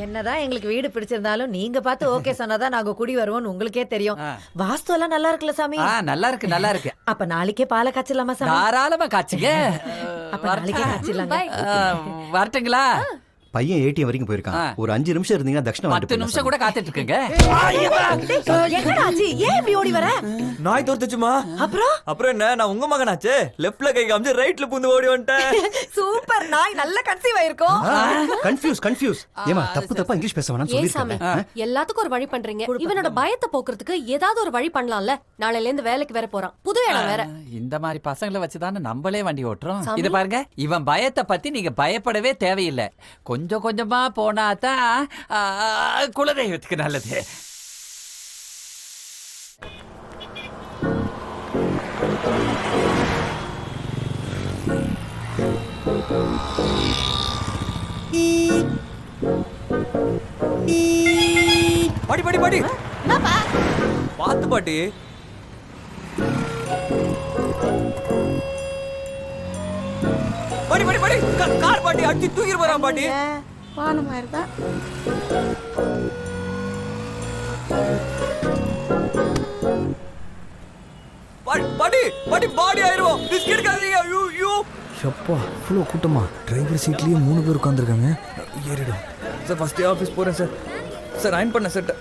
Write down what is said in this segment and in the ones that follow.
என்னதான் எங்களுக்கு வீடு பிடிச்சிருந்தாலும் நீங்க பார்த்து ஓகே சொன்னாதான் நாங்க குடி வருவோம்னு உங்களுக்கே தெரியும். வாஸ்து எல்லாம் நல்லா இருக்குல்ல சாமி? நல்லா இருக்கு நல்லா இருக்கு. அப்ப நாளைக்கே பாலை காய்ச்சலாமா சாமி? தாராளமா காய்ச்சுங்க. அப்ப நாளைக்கே காய்ச்சலாங்க. வரட்டுங்களா? பையன் ஏடிஎம் வரைக்கும் போயிருக்கான். ஒரு 5 நிமிஷம் இருந்தீங்கன்னா தட்சணை 10 நிமிஷம் கூட காத்துட்டு இருக்குங்க. என்னடா ஆச்சு? ஏன் இப்படி ஓடி வர? நாய் தோத்துச்சுமா. அப்புறம் என்ன, நான் உங்க மகனாச்சே. லெஃப்ட்ல கை காமிச்சு ரைட்ல பூந்து ஓடி வந்துட்டேன். சூப்பர், நாய் நல்ல கன்சீவ் ஆயிருக்கும். கன்ஃபியூஸ். ஏமா தப்பா இங்கிலீஷ் பேச வேணாம்னு சொல்லிருக்கேன். எல்லாத்துக்கும் ஒரு வழி பண்றீங்க. இவனோட பயத்தை போக்குறதுக்கு ஏதாவது ஒரு வழி பண்ணலாம்ல. நாளையில இருந்து வேலைக்கு வேற போறான், புது இடம் வேற. இந்த மாதிரி பசங்களை வச்சுதானே நம்மளே வண்டி ஓட்டுறோம். இது பாருங்க, இவன் பயத்தை பத்தி நீங்க பயப்படவே தேவையில்லை. கொஞ்சம் கொஞ்சமா போனாதான் குலதெய்வத்துக்கு நல்லது. பாடி பாடி பாடி பாத்து பாட்டி. பாடி பாடி பாடி கார் பாட்டி அடிச்சு தூக்கிட்டு போறான் பாட்டி. போன மாதிரி தான். பாட்டி பாட்டி பாடி ஆயிருவோம். ரிஸ்க் எடுக்காதீங்க. ஐயோ ஷப்பா, இவ்வளோ கூட்டமா. டிரைவர் சீட்லயே 3 பேர் உட்காந்துருக்காங்க. ஏறிடும் சார். ஃபர்ஸ்ட் ஆஃபீஸ் போறேன் சார். சார் அயன் பண்ண சார்.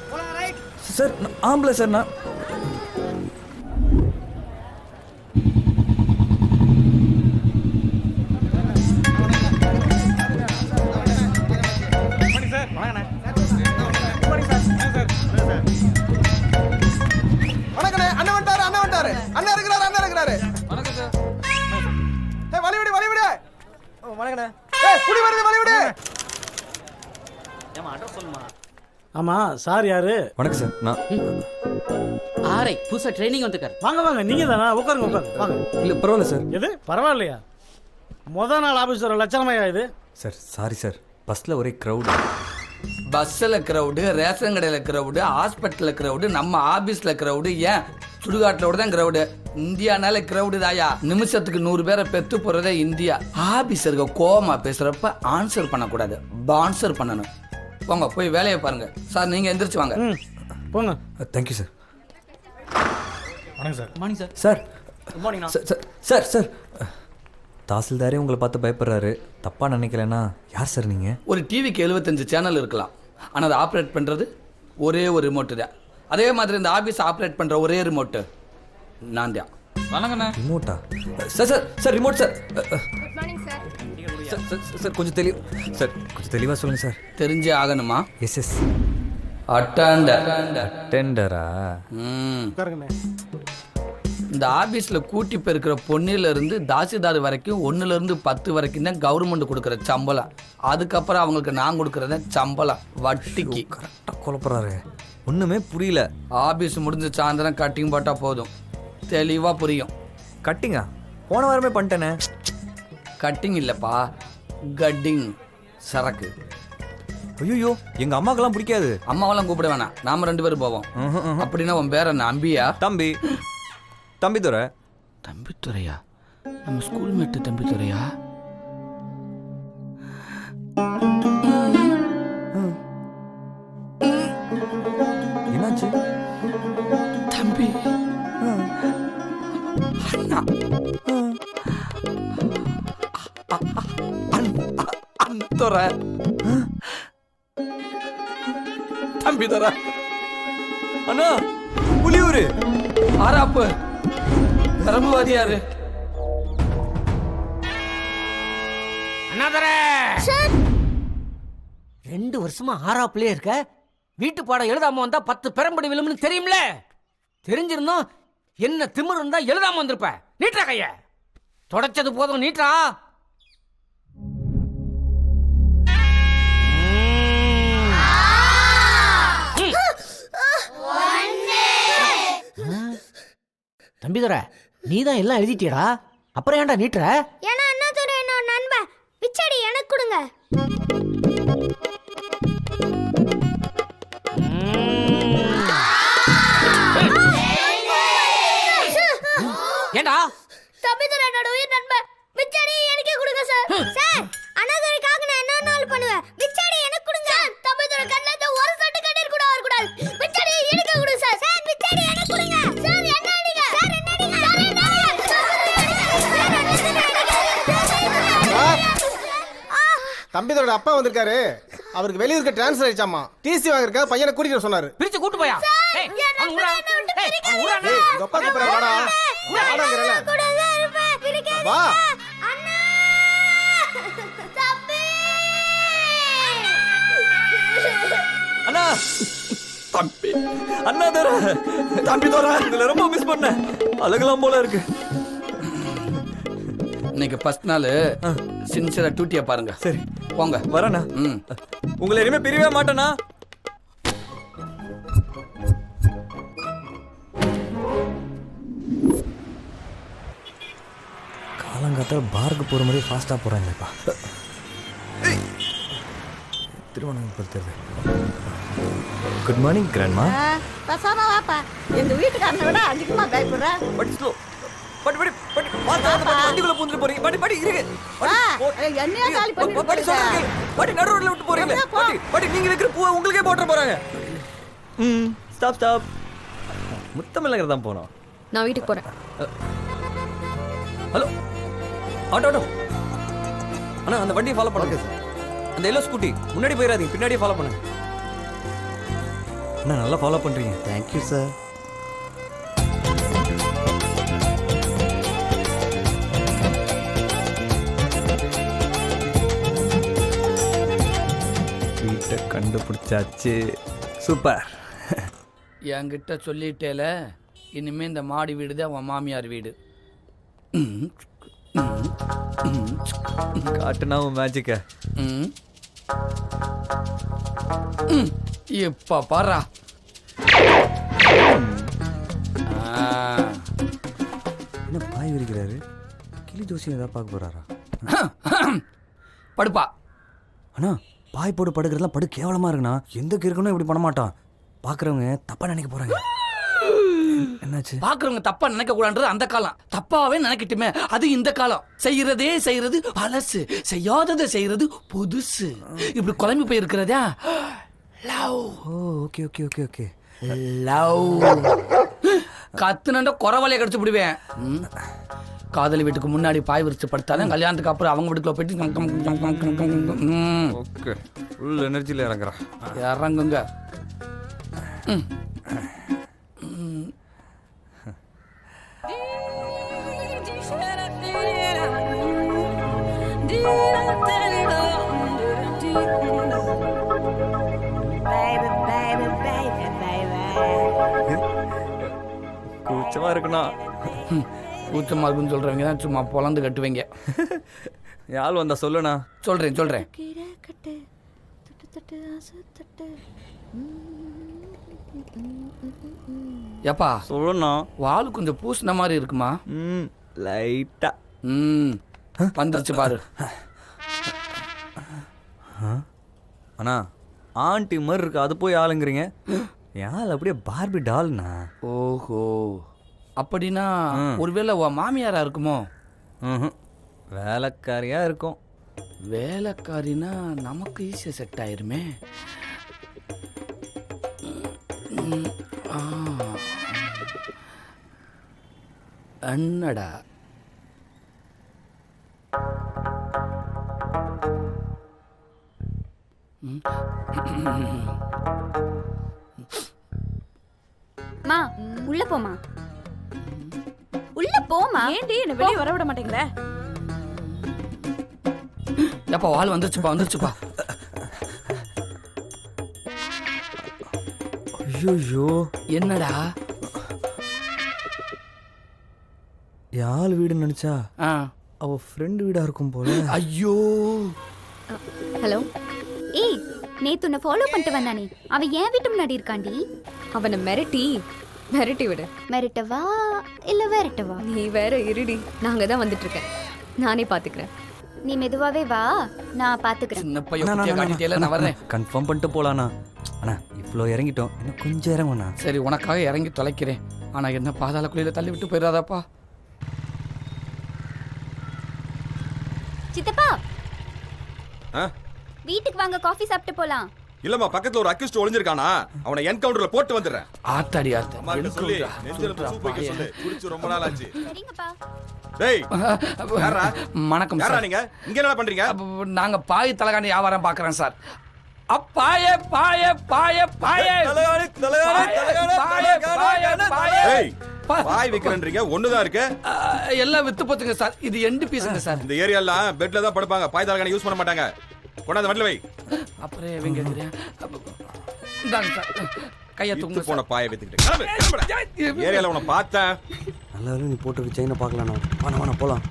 சார் ஆம்பளை சார். நான் ஆமா சார் யாரு? வணக்கம் சார். நான் ஆரை புதுசா ட்ரைனிங் வந்துருக்காரு. வாங்க வாங்க, நீங்க தானா? உட்காருங்க வாங்க. இல்லை பரவாயில்ல சார். எது பரவாயில்லையா? முத நாள் ஆபீஸ் வர லட்சணமையா இது? சார் சாரி சார், பஸ்ல ஒரே க்ரௌடு. பஸ்ஸில் க்ரௌடு, ரேஷன் கடையில் க்ரௌடு, ஹாஸ்பிட்டலில் க்ரௌடு, நம்ம ஆபீஸில் க்ரௌடு, ஏன் சுடுகாட்டிலோட தான் க்ரௌடு. இந்தியானால க்ரௌடு தாயா. நிமிஷத்துக்கு 100 பேரை பெற்று போகிறதே இந்தியா. ஆபீஸருக்கு கோவமா பேசுகிறப்ப ஆன்சர் பண்ணக்கூடாது, பான்சர் பண்ணணும். போங்க போய் வேலையை பாருங்க. சார் நீங்கள் எந்திரிச்சு வாங்க. போங்க. Thank you sir. வணக்கம் sir. Morning sir. Sir good morning. Sir sir தாசில்தாரே உங்களை பார்த்து பயப்படுறாரு. தப்பாக நினைக்கலன்னா யார் சார் நீங்கள்? ஒரு டிவிக்கு 75 சேனல் இருக்கலாம், ஆனால் அதை ஆப்ரேட் பண்ணுறது ஒரே ஒரு ரிமோட்டு தான். அதே மாதிரி இந்த ஆஃபீஸ் ஆப்ரேட் பண்ணுற ஒரே ரிமோட்டு நான் தான். வணக்கண்ணா. ரிமோட்டா? Sir sir sir remote sir. Sir கொஞ்சம் தெளிவாக சொல்லுங்கள் சார். தெரிஞ்சே ஆகணுமா? எஸ் அட்டண்டரா? இந்த ஆபீஸ்ல கூட்டி பெருக்கிற பொண்ணிலிருந்து தாசில்தார் வரைக்கும் 1லேருந்து 10 வரைக்கும் தான் கவர்மெண்ட் கொடுக்குற சம்பளம். அதுக்கப்புறம் அவங்களுக்கு நான் கொடுக்குறத சம்பளம் வட்டிக்கு. கரெக்டாக குழப்பறாரு. ஒன்றுமே புரியல. ஆபீஸ் முடிஞ்ச சாயந்தரம் கட்டிங் போட்டால் போதும், தெளிவாக புரியும். கட்டிங்கா? போன வாரமே பண்ணிட்டேனே. கட்டிங் இல்லைப்பா, கட்டிங். சரக்கு. ஐயோ எங்கள் அம்மாக்கெல்லாம் பிடிக்காது. அம்மாவெல்லாம் கூப்பிட வேணாம், நாம 2 பேரும் போவோம். அப்படின்னா உன் பேர் என்ன? அம்பியா? தம்பிதுரை. தம்பித்துறையா? நம்ம ஸ்கூல் மேட்டு தம்பித்துறையா? என்னாச்சு தம்பி? அண்ணா. அன்துறை. தம்பிதுரை. அண்ணா புலியூரு. ஆராப்பு பெரம்புவாதியாரு. அண்ணாதரே. 2 வருஷமா ஆறாப்புலயே இருக்க. வீட்டு பாடம் எழுதாம வந்தா 10 பெரம்படி விழும்னு தெரியும்ல. தெரிஞ்சிருந்தோம் என்ன திமிரு இருந்தா எழுதாம வந்திருப்ப. நீட்டா கைய. தொடச்சது போதும், நீட்டா. தம்பிதுரை, நீ தான் எல்லாம் எழுதிட்டியடா, அப்புறம் ஏன்டா நீட்டுற? ஏன்னா அண்ணாதுரை என்னோட நண்பன். பிச்சடி எனக்கு கொடுங்க. ஏண்டா? தம்பிதுரை என்னோட உயிர் நண்பன். பிச்சடி எனக்கே கொடுங்க சார். சார், அண்ணாதுரைக்காக நான் என்ன நாள் பண்ணுவேன். பிச்சடி எனக்கு கொடுங்க. தம்பிதுரை தம்பிதோட அப்பா வந்திருக்காரு. அவருக்கு வெளியூருக்கு ட்ரான்ஸ்ஃபர் ஆயிடுச்சாமா. டிசி வாங்குறதுக்காக பையனை கூட்டிட்டு சொன்னாரு. பிரிச்சு கூட்டு போயா ஏய், அவன் ஊரா? ஏய், அவன் ஊராண்ணா? ஏய், உங்க அப்பா கூப்பிடுறாரு, வாடா. வாடாங்கறல. வா. அண்ணா தம்பி அண்ணா தோற தம்பி தோற உங்களை ரொம்ப மிஸ் பண்ணேன். அழகலாம் போல இருக்கு. இன்னைக்கு ஃபர்ஸ்ட் நாள் சின்சியரா டியூட்டியை பாருங்க. சரி போங்க. வரேண்ணா. ம். உங்களை இனிமே பிரியவே மாட்டேண்ணா. காலங்காத்தால பாருக்கு போற மாதிரி ஃபாஸ்டா போறாங்களேப்பா. திருவண்ணாமலை. Good morning grandma. பசாமா வாப்பா. இந்த வீட்டுக்காரனை விட அதிகமா பயப்படுற. படி ஸ்லோ. படி படி படி பாத்து வண்டிக்குள்ள பூந்து போறீங்க. படி படி இருங்க. என்னையா காலி பண்ணி படி சொல்றீங்க. படி நடு ரோட்ல விட்டு போறீங்க. படி படி நீங்க வைக்கிற பூ உங்களுக்கே போட்ற போறாங்க. Stop stop. முத்தமிழங்கற தான் போறோம். நான் வீட்டுக்கு போறேன். ஹலோ ஆட்டோ ஆட்டோ அண்ணா அந்த வண்டியை ஃபாலோ பண்ணுங்க. அந்த எல்லோ ஸ்கூட்டி முன்னாடி போயிடாதீங்க, பின்னாடியே ஃபாலோ பண்ணுங்க. அண்ணா நல்லா ஃபாலோ பண்றீங்க. Thank you sir. வீட்டை கண்டுபிடிச்சாச்சு. சூப்பர். என்கிட்ட சொல்லிட்டேல, இனிமே இந்த மாடி வீடு தான் உன் மாமியார் வீடு. காட்டுனா உன் மேஜிக்க. ம். இப்ப பாரா. என்ன பாய் விரிக்கிறாரு? கிளி ஜோசியம் ஏதாவது பார்க்க போறாரா? படுப்பா. அண்ணா பாய் போட்டு படுக்கிறதுலாம் படு கேவலமா இருக்குண்ணா. எந்த கிறுக்கனும் இப்படி பண்ண மாட்டான். பார்க்குறவங்க தப்பா நினைக்க போறாங்க. என்னாச்சு? பாக்குறவங்க தப்பா நினைக்க கூடாது. அந்த காலம் தப்பாவே நினைக்கட்டுமே, அது இந்த காலம். செய்யறது பழசு, செய்யாததை செய்யறது புதுசு. இப்படி குழம்பு போய் இருக்கிறதா love. Oh okay okay okay okay. Love கத்துனண்ட குறவலையை கடிச்சு விடுவேன். காதலி வீட்டுக்கு முன்னாடி பாய் விரிச்சு படுத்தாதான் கல்யாணத்துக்கு அப்புறம் அவங்க வீட்டுக்குள்ள போயிட்டு ஓகே ஃபுல் எனர்ஜில இறங்குறேன். இறங்குங்க. கூச்சமா இருக்குண்ணா. கூச்சமா இருக்குன்னு சொல்றவங்க தான் சும்மா பொலந்து கட்டுவீங்க. யாழ் வந்தா சொல்லுண்ணா. சொல்றேன். ஏப்பா சொல்லுண்ணா. வால் கொஞ்சம் பூசின மாதிரி இருக்குமா? லைட்டா. வந்துருச்சு பாரு. அண்ணா ஆண்டி மாதிரி இருக்கு, அது போய் ஆளுங்கிறீங்க. யாழ் அப்படியே பார்பி டால்ண்ணா. ஓஹோ, அப்படின்னா ஒருவேளை உன் மாமியாரா இருக்குமோ? வேலைக்காரியா இருக்கும். வேலைக்காரினா நமக்கு ஈஸியா செட் ஆயிருமே. என்னடா மா உள்ள போமா. உள்ள போமா. ஏண்டி என்ன வெளிய வர விட மாட்டேங்கற? ஏப்பா வால் வந்துருச்சுப்பா. ஐயோ என்னடா யாழ் வீடு நினைச்சா அவ ஃப்ரெண்ட் வீடா இருக்கும் போல. ஐயோ. ஹலோ. ஏய் நேத்து உன்னை ஃபாலோ பண்ணிட்டு வந்தானே, அவன் ஏன் வீட்டு முன்னாடி இருக்காண்டி. அவனை மிரட்டி விடு. மிரட்டவா இல்ல விரட்டவா? நீ வேற இருடி. நாங்க தான் வந்துட்டு இருக்கேன். நானே பாத்துக்கிறேன். நீ மெதுவாவே வா, நான் பாத்துக்கிறேன். சின்ன பையன் காட்டிட்டேல, நான் வரேன். கன்ஃபார்ம் பண்ணிட்டு போலாண்ணா. அண்ணா இவ்வளோ இறங்கிட்டோம், இன்னும் கொஞ்சம் இறங்குண்ணா. சரி உனக்காக இறங்கி தொலைக்கிறேன். ஆனா என்ன பாதாள குழியில தள்ளி விட்டு போயிடாதாப்பா. சித்தப்பா வீட்டுக்கு வாங்க, காஃபி சாப்பிட்டு போலாம். இல்லம்மா, பக்கத்துல ஒரு அக்யூஸ்ட் ஒளிஞ்சிருக்கானா, அவனை என்கவுண்டர்ல போட்டு வந்துடுறேன். ஆத்தாடி அம்மா கிட்ட சொல்லி நெஞ்சில சூப் வைக்க சொல்லு. குடிச்சு ரொம்ப நாள் ஆச்சு. சரிங்கப்பா. டேய் யாரா வணக்கம் யாரா சார். நீங்க இங்க என்ன பண்றீங்க? நாங்க பாய் தலகாணி வியாபாரம் பார்க்கறோம் சார். பாயே பாயே பாயே பாயே தலகாணி தலகாணி பாயே பாயே பாயே ஏய் பாய் விக்கிறன்றீங்க ஒண்ணுதான் இருக்கு. எல்லாம் வித்து போச்சுங்க சார். இது எண்டு பீஸுங்க சார். இந்த ஏரியாலாம் பெட்ல தான் படுப்பாங்க. பாய் தலகாணி யூஸ் பண்ண மாட்டாங்க. கொண்டாந்து வண்டில வை. அப்புறம் எவங்க கேக்குறீங்க? இந்தாங்க சார். கையை இத்து தூங்க போன பாயை வித்துக்கிட்டு கிளம்பு, கிளம்புடா. ஏரியால உன்னை பார்த்தேன். நல்ல வேளை நீ போட்டிருக்க செயினை பார்க்கலாம். வாணா போலாம்.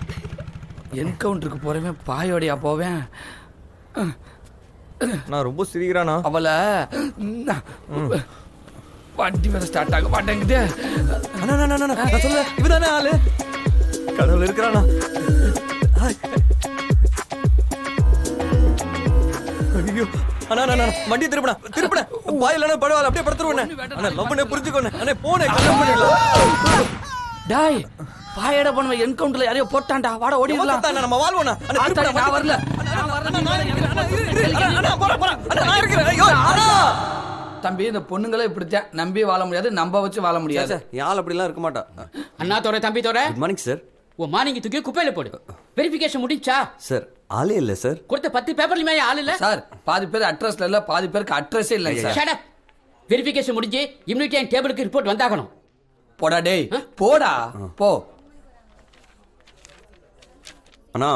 என்கவுண்டருக்கு போறவன் பாயோடையா போவேன்? நான் ரொம்ப சிரிக்கிறானா? அவளை வண்டி வேற ஸ்டார்ட் ஆக மாட்டேங்குது. நான் சொல்லுவேன் இவதானே ஆளு. கடவுள் இருக்கிறானா? ஐயோ அண்ணா அண்ணா வண்டி திருப்பின பாய் இல்லைன்னா பரவாயில்ல அப்படியே படுத்துருவேன். அண்ணா லவ் பண்ண புரிஞ்சுக்கோண்ணே. அண்ணா போனேன் கல்யாணம் பண்ணிடலாம். டாய் பாயோட போனவன் என்கவுண்டர்ல யாரையோ போட்டான்டா. வாட ஓடிடலாம். நம்ம வாழ்வோண்ணா. நான் வரல. தம்பி இந்த பொண்ணுங்களே இப்படித்தான் நம்பி வாழ முடியாது, நம்ப வச்சு வாழ முடியாது. யாழ் அப்படிலாம் இருக்க மாட்டா. அண்ணா தோற தம்பி தோற குட் மார்னிங் சார். உன் மார்னிங் தூக்கி குப்பையில போடு. வெரிஃபிகேஷன் முடிஞ்சா? சார் ஆளே இல்லை சார். கொடுத்த 10 பேப்பர்லயுமே ஆள் இல்ல சார் பாதி பேர் அட்ரஸ்ல இல்ல, பாதி பேருக்கு அட்ரஸே இல்லைங்க சார். Shut up. வெரிஃபிகேஷன் முடிஞ்சு இம்யூனிட்டி அண்ட் டேபிளுக்கு ரிப்போர்ட் வந்தாகணும். போடா டேய் போடா போ. அண்ணா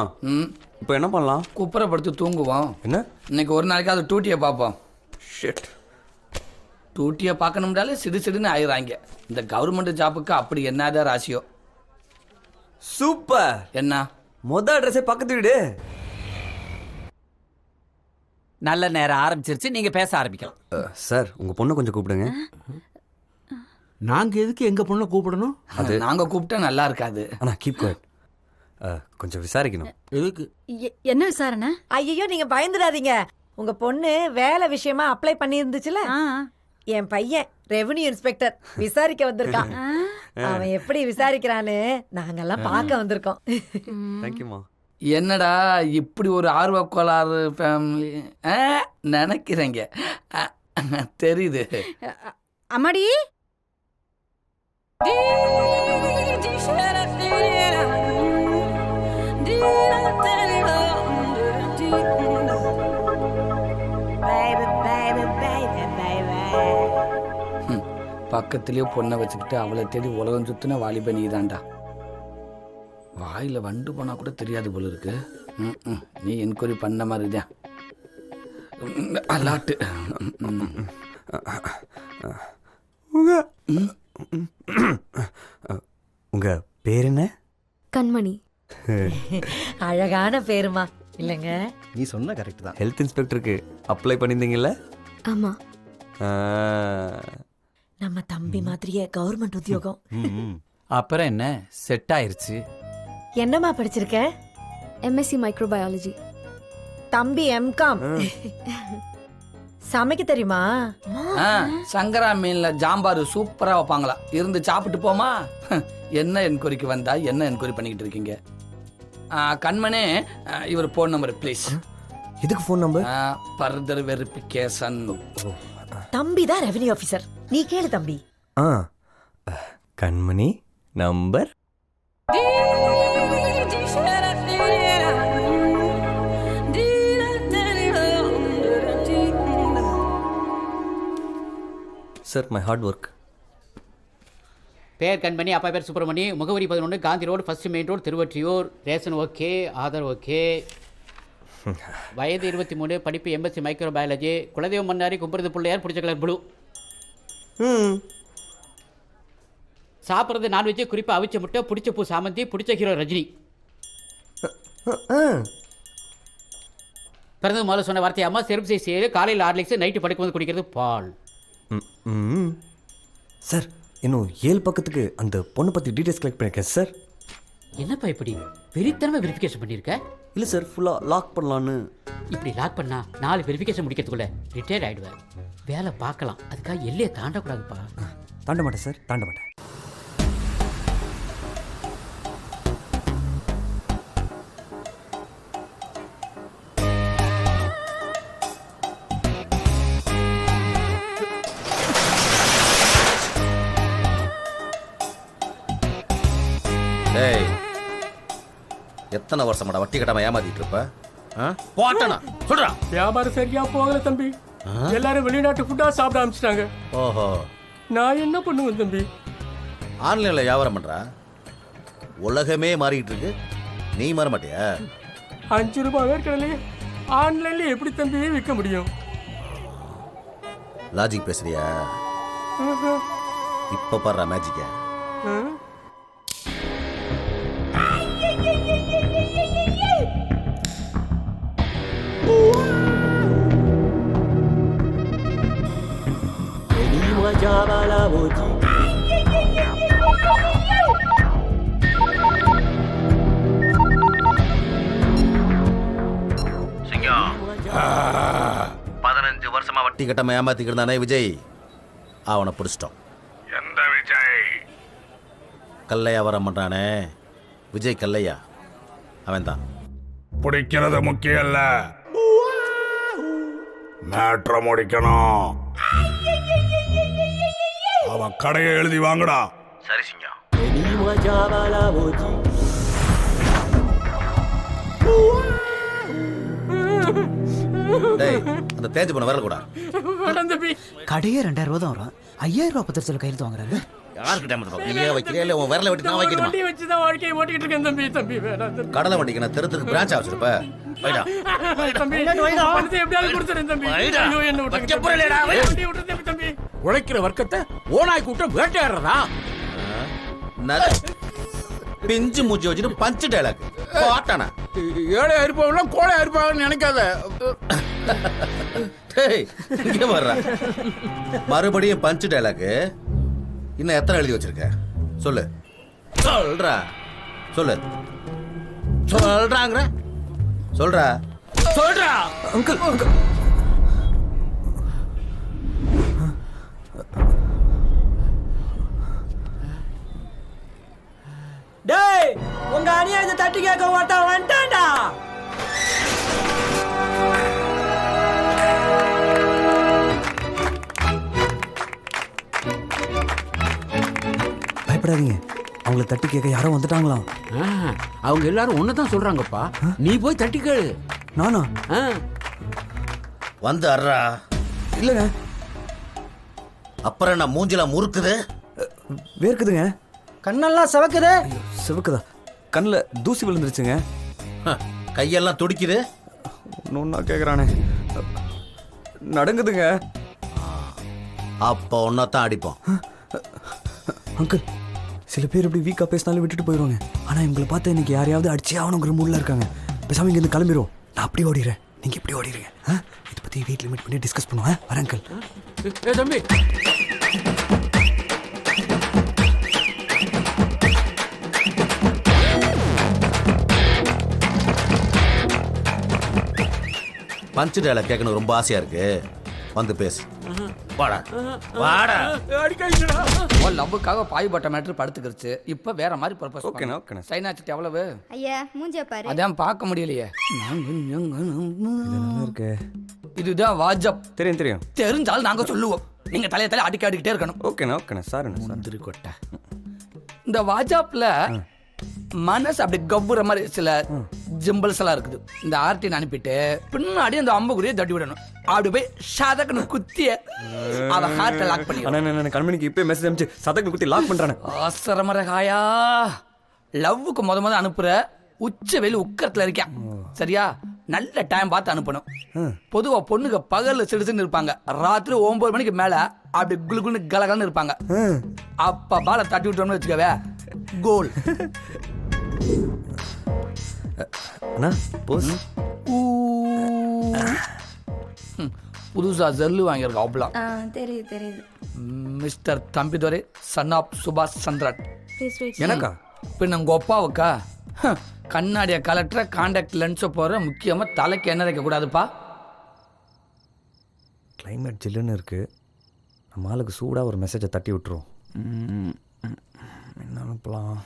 இப்போ என்ன பண்ணலாம்? குப்புற படுத்து தூங்குவோம். என்ன இன்னைக்கு ஒரு நாளைக்கு அது டூட்டியை பார்ப்போம். ஷிட். டூட்டியை பார்க்கணும்னாலே சிடு சிடுன்னு ஆயிடுறாங்க. இந்த கவர்மெண்ட் ஜாப்புக்கு அப்படி என்னதான் ராசியோ. சூப்பர். என்ன மொதல் அட்ரஸே பக்கத்து வீடு. நல்ல நேரம் ஆரம்பிச்சிருச்சு, நீங்க பேச ஆரம்பிக்கலாம். சார் உங்க பொண்ணை கொஞ்சம் கூப்பிடுங்க. நாங்க எதுக்கு எங்க பொண்ணை கூப்பிடணும்? அது நாங்க கூப்பிட்டா நல்லா இருக்காது. அண்ணா கீப் குவைட். கொஞ்சம் விசாரிக்கணும். எதுக்கு? என்ன விசாரணை? ஐயோ நீங்க பயந்துடாதீங்க. உங்க பொண்ணு வேலை விஷயமா அப்ளை பண்ணி இருந்துச்சுல, என் பையன் ரெவென்யூ இன்ஸ்பெக்டர் விசாரிக்க வந்திருக்கான். அவன் எப்படி விசாரிக்கிறான்னு நாங்கெல்லாம் பார்க்க வந்திருக்கோம். தேங்க்யூமா. என்னடா இப்படி ஒரு ஆர்வ கோளாறு ஃபேமிலி நினைக்கிறீங்க? தெரியுது. அம்மாடி பக்கத்துலயே பொண்ணை வச்சுக்கிட்டு அவளை தேடி உலகம் சுத்தின வாலிப நீதான்டா. வாயில வண்டு போனா கூட தெரியாது போல இருக்கு. நீ என்கொயரி பண்ண மாதிரிதான் அலாட்டு. உங்க பேர் என்ன? கண்மணி. அழகான பேருமா இல்லைங்க? நீ சொன்ன கரெக்ட் தான். ஹெல்த் இன்ஸ்பெக்டருக்கு அப்ளை பண்ணியிருந்தீங்கல்ல? ஆமா. நம்ம தம்பி மாதிரியே கவர்மெண்ட் உத்தியோகம். அப்புறம் என்ன, செட் ஆயிருச்சு. என்னம்மா படிச்சிருக்க? MSc microbiology. தம்பி எம்காம். சமைக்க தெரியுமா? சங்கரா மீன்ல ஜாம்பார் சூப்பரா வைப்பாங்களா, இருந்து சாப்பிட்டு போமா. என்ன என்கொயரிக்கு வந்தா என்ன என்கொயரி பண்ணிக்கிட்டு இருக்கீங்க? கண்மணே இவர் போன் நம்பர் ப்ளீஸ். எதுக்கு ஃபோன் நம்பர்? Further verification. தம்பி தான் ரெவென்யூ ஆபீசர். நீ கேளு தம்பி. கண்மணி number. Sir my hard work. பேர் கண்மணி, அப்பா பேர் சுப்பிரமணி, முகவரி 11 Gandhi road, first main road, Thiruvottiyur. Ration okay, Aadhaar okay. வயது 23, படிப்பு எம்எஸ்சி மைக்ரோபயாலஜி. குலதெய்வம் மன்னாரி, கும்புறது பிள்ளையார், பிடிச்ச கலர் ப்ளூ. சாப்பிட்றது நான்வெஜ், குறிப்பாக அவிச்ச முட்டை, பிடிச்ச பூ சாமந்தி, பிடிச்ச ஹீரோ ரஜினி. பிறந்தது முதல்ல சொன்ன வார்த்தை அம்மா. செருப்பு சைஸ் 7, காலையில் ஹார்லிக்ஸ், நைட்டு படுக்கும் போது குடிக்கிறது பால். சார் இன்னும் 7 பக்கத்துக்கு அந்த பொண்ணை பற்றி டீட்டெயில்ஸ் கலெக்ட் பண்ணியிருக்கேன் சார். என்னப்பா இப்படி வெறித்தனமா வெரிஃபிகேஷன் பண்ணியிருக்க? இல்லை சார் ஃபுல்லாக லாக் பண்ணலான்னு. இப்படி லாக் பண்ணா 4 வெரிஃபிகேஷன் முடிக்கிறதுக்குள்ள ரிட்டையர்ட் ஆயிடுவேன். வேலை பார்க்கலாம், அதுக்காக எல்லையை தாண்டக்கூடாதுப்பா. தாண்ட மாட்டேன் சார், தாண்ட மாட்டேன். டேய் எத்தனை வருஷமாடா வட்டி கட்டாம ஏமாத்திட்டு இருப்ப? போட்டனா சொல்றா. வியாபாரம் சரியா போகல தம்பி. எல்லாரும் வெளிநாட்டு ஃபுட்டா சாப்பிட ஆரம்பிச்சிட்டாங்க. ஓஹோ, நான் என்ன பண்ணுவேன் தம்பி? ஆன்லைன்ல வியாபாரம் பண்றா. உலகமே மாறிட்டு இருக்கு, நீ மாற மாட்டியா? 5 ரூபாய் வேர்க்கடலையே ஆன்லைன்ல எப்படி தம்பி விற்க முடியும்? லாஜிக் பேசுறியா? இப்ப பாடுற மேஜிக்க. சிங்கம் 15 வருஷமா வட்டி கட்டாம ஏமாத்திக்கிட்டு இருந்தானே விஜய், அவனை பிடிச்சிட்டோம். எந்த விஜய்? கல்லையா வர மாட்டானே விஜய், கல்லையா அவன் தான். பிடிக்கிறது முக்கியம் இல்ல, மேட்ரை முடிக்கணும். அவன் கடையை எழுதி வாங்கடா. சரி சிங்கம். டேய், அந்த தேஞ்சு போன வரல கூட. கடையே 2000 ரூபா தான் வரும். 5000 ரூபா பத்திரத்தில் கையெழுத்து வாங்குறாங்க. யாருக்கு டைம் தரோம்? நீ வைக்கிறியா இல்ல உன் விரல வெட்டி நான் வைக்கணுமா? வண்டி வச்சு தான் வாழ்க்கையை ஓட்டிட்டு இருக்கேன் தம்பி. தம்பி வேணாம் தம்பி. கடலை வண்டிக்கு நான் தெருத்துக்கு பிரான்ச் வச்சிருப்ப. வைடா. தம்பி பணத்தை எப்படியாவது கொடுத்துறேன் தம்பி. ஐயோ என்ன விட்டுருங்க தம்பி. உழைக்கிற வர்க்கத்தை ஓனாய் கூட்டம் வேட்டையாடுறதா? பிஞ்சு மூச்சு வச்சுட்டு பஞ்சு டைலாக் போட்டானா? ஏழை இருப்பவங்க கோழை இருப்பாங்கன்னு நினைக்காத. டேய், இங்க வர்றா. மறுபடியும் பஞ்சு டைலாக். இன்னும் எத்தனை எழுதி வச்சிருக்க? சொல்லு. சொல்றா. சொல்லு. சொல்றாங்கற. சொல்றா. சொல்றா. Uncle uncle. டேய், உங்க அநியாயத்தை தட்டி கேட்க மாட்டான் வந்துட்டான்டா. பயப்படாதீங்க, அவங்கள தட்டி கேட்க யாரோ வந்துட்டாங்களாம். அவங்க எல்லாரும் ஒன்னதான் சொல்றாங்கப்பா. நீ போய் தட்டி கேளு. நானா? வந்து அர்றா. இல்லைங்க. அப்புறம் நான் மூஞ்சில முறுக்குது, வேர்க்குதுங்க. கண்ணெல்லாம் சவக்குது. சிவக்குதா? கண்ணில் தூசி விழுந்துருச்சுங்க. கையெல்லாம் துடிக்குது. ஒன்றா கேட்குறானே, நடங்குதுங்க. அப்போ ஒன்னதான் அடிப்போம். அங்கிள், சில பேர் இப்படி வீக்காக பேசினாலும் விட்டுட்டு போயிடுவாங்க. ஆனால் இவங்களை பார்த்து இன்னைக்கு யாரையாவது அடிச்சே ஆகணுங்கிற மூடில் இருக்காங்க. பேசாமல் இங்கேருந்து கிளம்பிடுவோம். நான் அப்படி ஓடிடுறேன், நீங்கள் இப்படி ஓடிடுங்க. இதை பற்றி வீட்டில் மீட் பண்ணி டிஸ்கஸ் பண்ணுவேன். வரேன் அங்கிள். ஏ தம்பி, பஞ்சு டைலாக் கேட்கணும் ரொம்ப ஆசையா இருக்கு. வந்து பேசு. வாடா வாடா. உன் லவ்வுக்காக பாய்பட்ட மேட்ரு படுத்துக்கிருச்சு. இப்போ வேற மாதிரி பர்பஸ். ஓகேண்ணா ஓகேண்ணா. சைனாச்சிட்டு எவ்வளவு? ஐயா மூஞ்ச பாரு. அதான் பார்க்க முடியலையே. நல்லா இருக்கு. இதுதான் வாஜப். தெரியும் தெரியும். தெரிஞ்சாலும் நாங்க சொல்லுவோம். நீங்க தலைய தலை அடிக்கிட்டே இருக்கணும். ஓகேண்ணா ஓகேண்ணா. சாருண்ணா முந்திரி கொட்டை. இந்த வாஜாப்ல மனசு அப்படி கவ்வுற மாதிரி சில ஜிம்பிள்ஸ் எல்லாம் இருக்குது. இந்த ஆர்டின் அனுப்பிட்டு பின்னாடி அந்த அம்புக்குரிய தட்டி விடணும். அப்படி போய் சதக்குன்னு குத்திய அவ ஹார்ட்டை லாக் பண்ணி. அண்ணா கண்மணிக்கு இப்போ மெசேஜ் அனுப்பிச்சு சதக்கு குத்தி லாக் பண்ணுறானே. அவசரமரகாயா லவ்வுக்கு முத அனுப்புற உச்ச வெளி உக்கரத்துல இருக்கான். சரியா? நல்ல டைம் பார்த்து அனுப்பணும். பொதுவா பொண்ணுங்க பகல்ல சிடுசுன்னு இருப்பாங்க. ராத்திரி 9 மணிக்கு மேல அப்படி குளுகுன்னு கலகலன்னு இருப்பாங்க. அப்ப பால தட்டி விட்டோம்னு வச்சுக்கவே கோல். அண்ணா போஸ். புதுசா ஜல்லு வாங்கியிருக்கோம். அவ்வளோ தெரியுது தெரியுது. மிஸ்டர் தம்பிதுரை சன் ஆஃப் சுபாஷ் சந்திரன். எனக்கா? பின்ன உங்க ஒப்பாவுக்கா? கண்ணாடியை கலெக்டரை கான்டாக்ட் லென்ஸை போகிற முக்கியமாக தலைக்கு என்ன வைக்கக்கூடாதுப்பா. கிளைமேட் ஜில்லுன்னு இருக்கு. நம்ம ஆளுக்கு சூடாக ஒரு மெசேஜை தட்டி விட்டுருவோம். என்ன அனுப்பலாம்?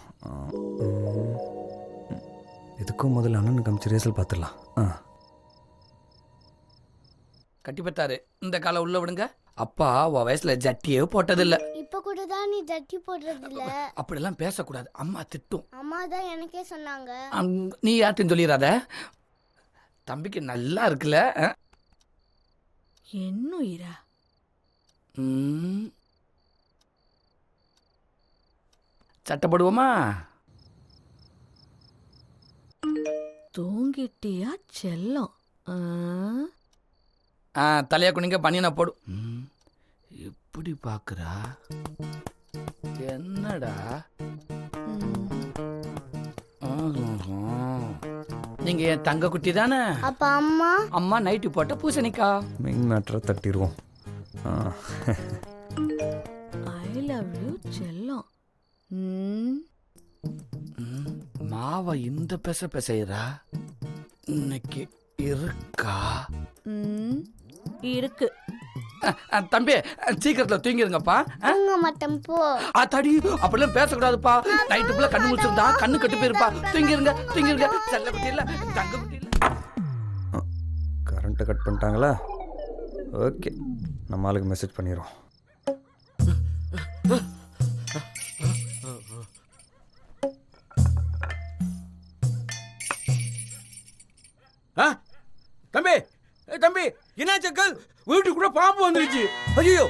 இதுக்கும் முதல்ல அண்ணனுக்கு அமிச்சு ரேசல் பார்த்துடலாம். கட்டி பத்தாரு இந்த காலை உள்ள விடுங்க. அப்பா உன் வயசுல ஜட்டியே போட்டதில்லை. இப்ப கூட தான் நீ தட்டி போடுறது இல்ல. அப்படிலாம் பேசக்கூடாது, அம்மா திட்டும். அம்மா தான் எனக்கே சொன்னாங்க. நீ யார்ட்டும் சொல்லிடாத. தம்பிக்கு நல்லா இருக்குல்ல? என்னுயிரா? சட்டப்படுவோமா? தூங்கிட்டியா செல்லம்? தலையா குனிங்க, பண்ணின போடு. எப்படி பாக்குறா? என்னடா நீங்க என் தங்க குட்டி தானே? அப்ப அம்மா? அம்மா நைட்டு போட்ட பூசணிக்கா. மெயின் மேட்டரை தட்டிடுவோம். ஐ லவ் யூ செல்லம். மாவ இந்த பெசைறா. இன்னைக்கு இருக்கா? இருக்கு. தம்பி சீக்கிரத்துல தூங்கிருங்கப்பா. தூங்க மாட்டேன் போ. தடி அப்படிலாம் பேசக்கூடாதுப்பா. நைட்டுக்குள்ள கண்ணு முடிச்சிருந்தா கண்ணு கட்டு போயிருப்பா. தூங்கிருங்க தூங்கிருங்க. செல்ல குட்டி இல்ல, தங்க குட்டி இல்ல. கரண்ட்டை கட் பண்ணிட்டாங்களா? ஓகே, நம்ம ஆளுக்கு மெசேஜ் பண்ணிடுறோம். தம்பி தம்பி என்னாச்சு அங்கிள்? வீட்டுக்குள்ள பாம்பு வந்துருச்சு. ஐயோ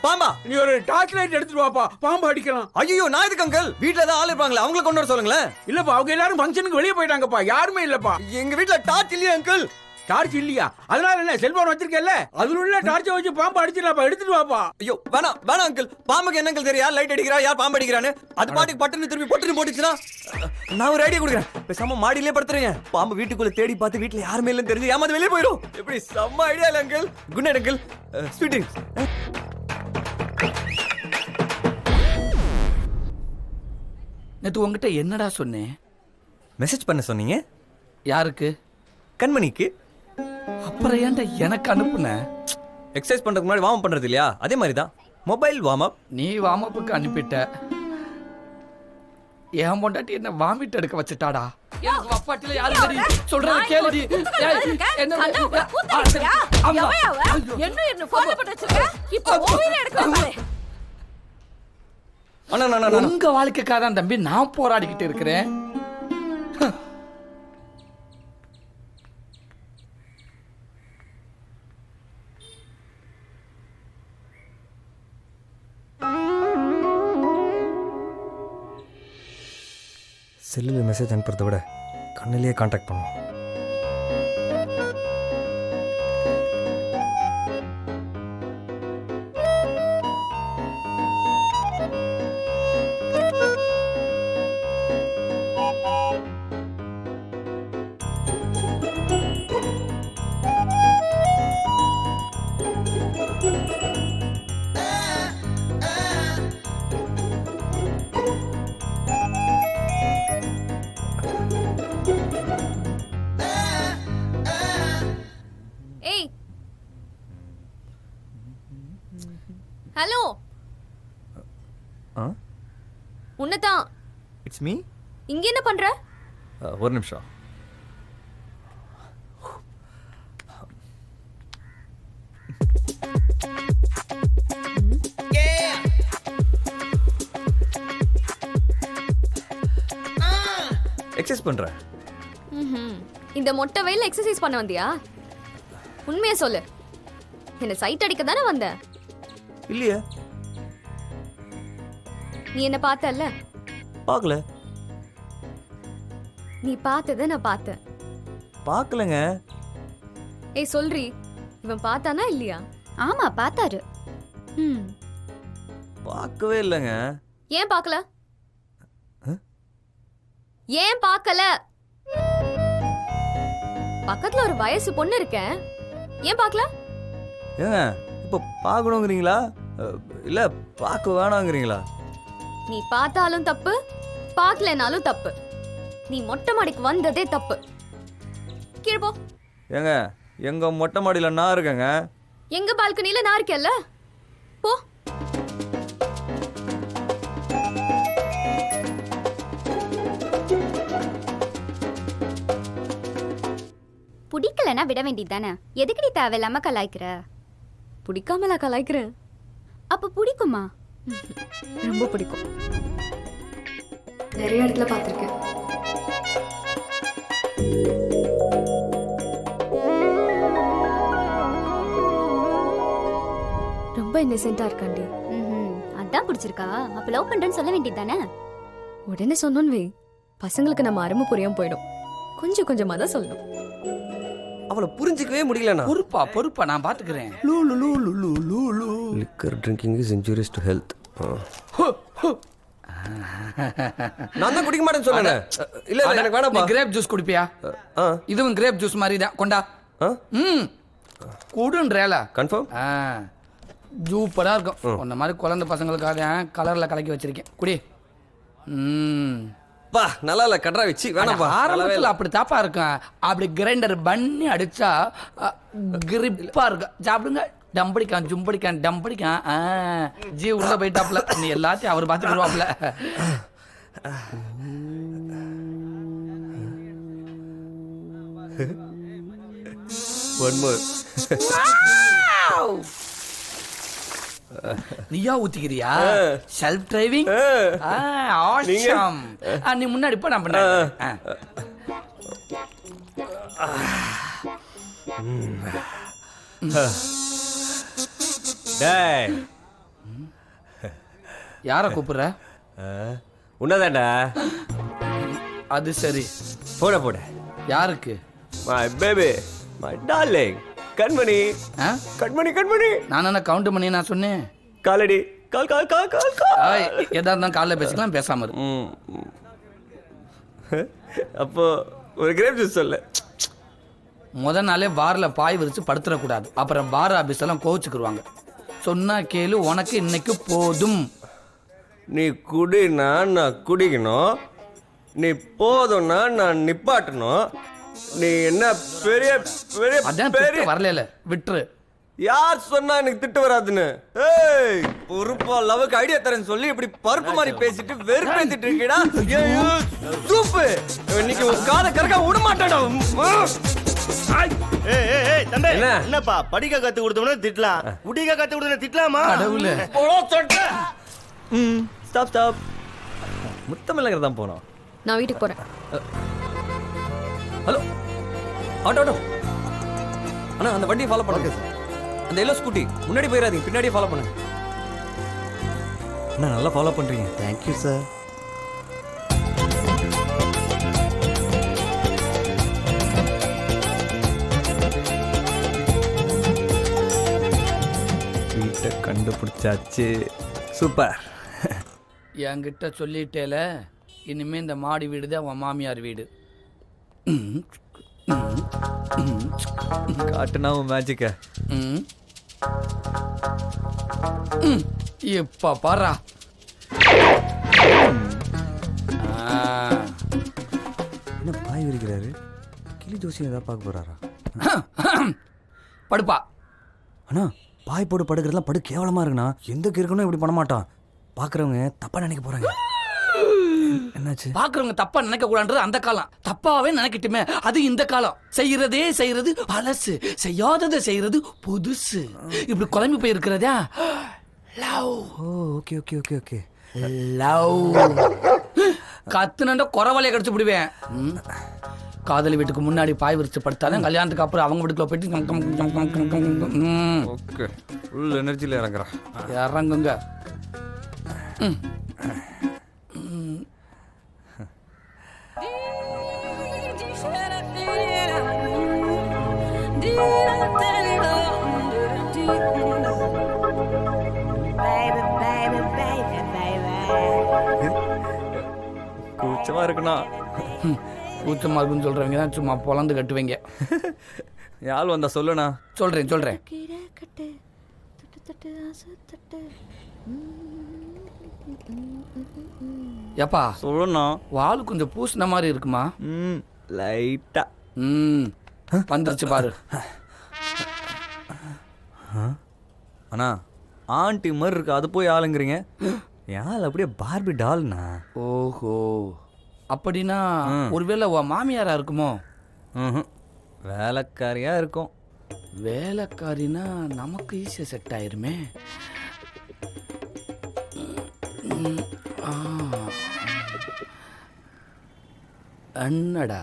பாம்பா? நீ ஒரு டார்ச் லைட் எடுத்துட்டு வாப்பா, பாம்பு அடிக்கலாம். ஐயோ நான் எதுக்கு அங்கிள்? வீட்டுல ஏதாவது ஆள் இருப்பாங்களா, அவங்கள கொண்டு வர சொல்லுங்களேன். இல்லப்பா, அவங்க எல்லாரும் ஃபங்க்ஷனுக்கு வெளியே போயிட்டாங்கப்பா, யாருமே இல்லப்பா. எங்க வீட்டுல டார்ச் இல்லையா அங்கிள்? டார்ச் இல்லையா? அதனால என்ன, செல்போன் வச்சிருக்கேல்ல, அதுல உள்ள டார்ச்சை வச்சு பாம்பு அடிச்சிடலாப்பா. எடுத்துட்டு வாப்பா. ஐயோ வேணாம் அங்கிள். பாம்புக்கு என்ன அங்கிள் தெரியும்? யார் லைட் அடிக்கிறா, யார் பாம்பு அடிக்கிறான்னு? அது பாட்டுக்கு பட்டுன்னு திரும்பி பொட்டுன்னு போட்டுச்சுன்னா நான் ஒரு ஐடியா கொடுக்குறேன். பேசாம மாடியிலே படுத்துறீங்க. பாம்பு வீட்டுக்குள்ள தேடி பார்த்து வீட்டுல யாருமே இல்லைன்னு தெரிஞ்சு ஏமாந்து வெளியே போயிடும். எப்படி செம்ம ஐடியா இல்லை uncle? Good night uncle. Sweet dreams. நேத்து உங்ககிட்ட என்னடா சொன்னேன்? மெசேஜ் பண்ண சொன்னீங்க. யாருக்கு? கண்மணிக்கு. அப்புறம் ஏன்டா எனக்கு அனுப்புன? எக்ஸசைஸ் பண்றதுக்கு முன்னாடி வார்ம் பண்றது இல்லையா, அதே மாதிரி தான் மொபைல் வார்ம் அப். நீ வார்ம் அப்புக்கு அனுப்பிட்ட. என் பொண்டாட்டி என்ன வாமிட் எடுக்க வச்சுட்டாடா. எனக்கு அப்பாட்டில யாரும் தெரியும். சொல்றத கேளுடி. உங்க வாழ்க்கைக்காக தான் தம்பி நான் போராடிக்கிட்டு இருக்கிறேன். செல்லில் மெசேஜ் அனுப்புறதை விட கண்ணிலேயே காண்டாக்ட் பண்ணுவோம். ஹலோ, உன்னதான். It's me. இங்க என்ன பண்ற? ஒரு நிமிஷம். எக்ஸசைஸ் பண்றேன். இந்த மொட்டை வெயில எக்ஸசைஸ் பண்ண வந்தியா? உண்மையா சொல்லு. என்ன சைட் அடிக்க தானே வந்த? இல்லையே. நீ என்ன பார்த்தல்ல? பார்க்கல. நீ பார்த்தத நான் பார்த்தேன். பார்க்கலங்க. ஏய் சொல்றி, இவன் பார்த்தானா இல்லையா? ஆமா பார்த்தாரு. பார்க்கவே இல்லைங்க. ஏன் பார்க்கல? ஏன் பார்க்கல? பக்கத்துல ஒரு வயசு பொண்ணு இருக்கேன், ஏன் பார்க்கல? ஏங்க இப்போ பார்க்கணுங்கிறீங்களா இல்ல பார்க்க வேணாங்கிறீங்களா? நீ பார்த்தாலும் தப்பு, பார்க்கலனாலும் தப்பு. நீ மொட்டை மாடிக்கு வந்ததே தப்பு. கீழே போ. ஏங்க எங்க மொட்டை மாடியில நான் இருக்கேங்க. எங்க பால்கனில நான் இருக்கேன்ல, போ. பிடிக்கலன்னா விட வேண்டியது தானே. எதுக்கு நீ தேவையில்லாம கலாய்க்கிற? பிடிக்காமலா கலாய்க்கிறேன்? அப்ப பிடிக்குமா? ரொம்ப பிடிக்கும். நிறைய இடத்துல பார்த்துருக்கேன். ரொம்ப இன்னசென்ட்டா இருக்காண்டி. அதான் பிடிச்சிருக்கா? அப்ப லவ் பண்றேன்னு சொல்ல வேண்டியது தானே? உடனே சொன்னோன்னு வை, பசங்களுக்கு நம்ம அருமை புரியாம போயிடும். கொஞ்சம் கொஞ்சமா தான் சொல்லணும். அவளை புரிஞ்சிக்கவே முடியலண்ணா. பொறுப்பா நான் பாத்துக்கிறேன். Liquor drinking is injurious to health. நான் தான் குடிக்க மாட்டேன்னு சொன்னேன். இல்ல எனக்கு வேணாம்ப்பா. கிரேப் ஜூஸ் குடிப்பியா? இதுவும் கிரேப் ஜூஸ் மாதிரி தான். கொண்டா. கூடுன்றேல கன்ஃபார்ம். சூப்பரா இருக்கும். உன்ன மாதிரி குழந்தை பசங்களுக்காக கலர்ல கலக்கி வச்சிருக்கேன். குடி. பா நல்லா இல்ல கட்ரா வச்சு வேணாம்ப்பா. ஆரம்பத்தில் அப்படி தாப்பா இருக்கும். அப்படி கிரைண்டர் பண்ணி அடிச்சா கிரிப்பா இருக்கும். சாப்பிடுங்க. டம்படிக்கான் ஜும்படிக்கான் டம்படிக்கான். ஜி உள்ள போயிட்டாப்ல. நீ எல்லாத்தையும் அவர் பார்த்துக்கிடுவாப்ல. One more. நீயா ஊத்திக்கிறியா? Self driving. ஆஷம். நீ முன்னாடி போ, நான் பண்றேன். டேய் யார கூப்பிடுற? உன்னதாண்டா. அது சரி. போட யாருக்கு? மை பேபி, மை டார்லிங், கண்மணி. கண்மணி. நான் என்ன கவுண்ட் பண்ணி நான் சொன்னேன்? காலடி கால். எதா இருந்தாலும் காலைல பேசிக்கலாம், பேசாம இரு. அப்போ ஒரு கிரேப் ஜூஸ் சொல்லு. முத நாளே பார்ல பாய் விரிச்சு படுத்துடக்கூடாது. அப்புறம் பார் ஆபீஸ் எல்லாம் கோவிச்சுக்குருவாங்க. சொன்னா கேளு, உனக்கு இன்னைக்கு போதும். நீ குடினா நான் குடிக்கணும், நீ போதும்னா நான் நிப்பாட்டணும். நீ என்ன பெரிய பெரிய அதான் பெரிய வரல விட்டுரு. யார் சொன்னா எனக்கு திட்டு வராதுன்னு? ஏய் பொறுப்பா லவ்க்கு ஐடியா தரேன்னு சொல்லி இப்படி பருப்பு மாதிரி பேசிட்டு வெறுப்பேத்திட்டு இருக்கீடா. சூப்பு இன்னைக்கு ஒரு காலை கறக்க விட மாட்டேடா. என்னப்பா படிக்க கத்து கொடுத்தவன திட்டலாம், குடிக்க கத்து கொடுத்தவன திட்டலாமா? கடவுளே. ஸ்டாப். முத்தமில்லங்கற தான் போறோம். நான் வீட்டுக்கு போறேன். Hello auto. அண்ணா அந்த வண்டியை ஃபாலோ பண்ணுங்க சார். அந்த எல்லோ ஸ்கூட்டி முன்னாடி போயிடாதீங்க, பின்னாடியே ஃபாலோ பண்ணுங்க. அண்ணா நல்லா ஃபாலோ பண்றீங்க. Thank you sir. வீட்டை கண்டுபிடிச்சாச்சு. சூப்பர். என்கிட்ட சொல்லிட்டேல, இனிமே இந்த மாடி வீடு தான் உன் மாமியார் வீடு. காட்டுனா உன் மேஜிக்க. இப்ப பாரா. என்ன பாய் விரிக்கிறாரு? கிளி ஜோசியம் ஏதாவது பார்க்க போறாரா? படுப்பா. அண்ணா பாய் போட்டு படுக்கிறதுலாம் படு கேவலமா இருக்குண்ணா. எந்த கிறுக்கனும் இப்படி பண்ண மாட்டான். பார்க்குறவங்க தப்பா நினைக்க போறாங்க. என்னாச்சு? பாக்குறவங்க தப்பா நினைக்க கூடாதுன்றது அந்த காலம். தப்பாவே நினைக்கட்டுமே, அது இந்த காலம். செய்யறது பழசு, செய்யாததை செய்யறது புதுசு. இப்படி குழம்பு போய் இருக்கிறதா லவ். ஓகே. லவ் கத்துனண்ட குறவலையை கடிச்சு விடுவேன். காதலி வீட்டுக்கு முன்னாடி பாய் விரிச்சு படுத்தாலும் கல்யாணத்துக்கு அப்புறம் அவங்க வீட்டுக்குள்ள போயிட்டு ஓகே ஃபுல் எனர்ஜியில் இறங்குறேன். இறங்குங்க. கூச்சமா இருக்குண்ணா. கூச்சமா இருக்குன்னு சொல்றவங்க தான் சும்மா பொலந்து கட்டுவீங்க. யாழ் வந்தா சொல்லுண்ணா. சொல்றேன். ஏப்பா சொல்லுண்ணா. வால் கொஞ்சம் பூசின மாதிரி இருக்குமா? லைட்டா. வந்துருச்சு பாரு. அண்ணா ஆண்டி மாதிரி இருக்கு, அது போய் ஆளுங்கிறீங்க. யாழ் அப்படியே பார்பி டால்ண்ணா. ஓஹோ, அப்படின்னா ஒருவேளை உன் மாமியாரா இருக்குமோ? வேலைக்காரியா இருக்கும். வேலைக்காரினா நமக்கு ஈஸியா செட் ஆயிருமே. என்னடா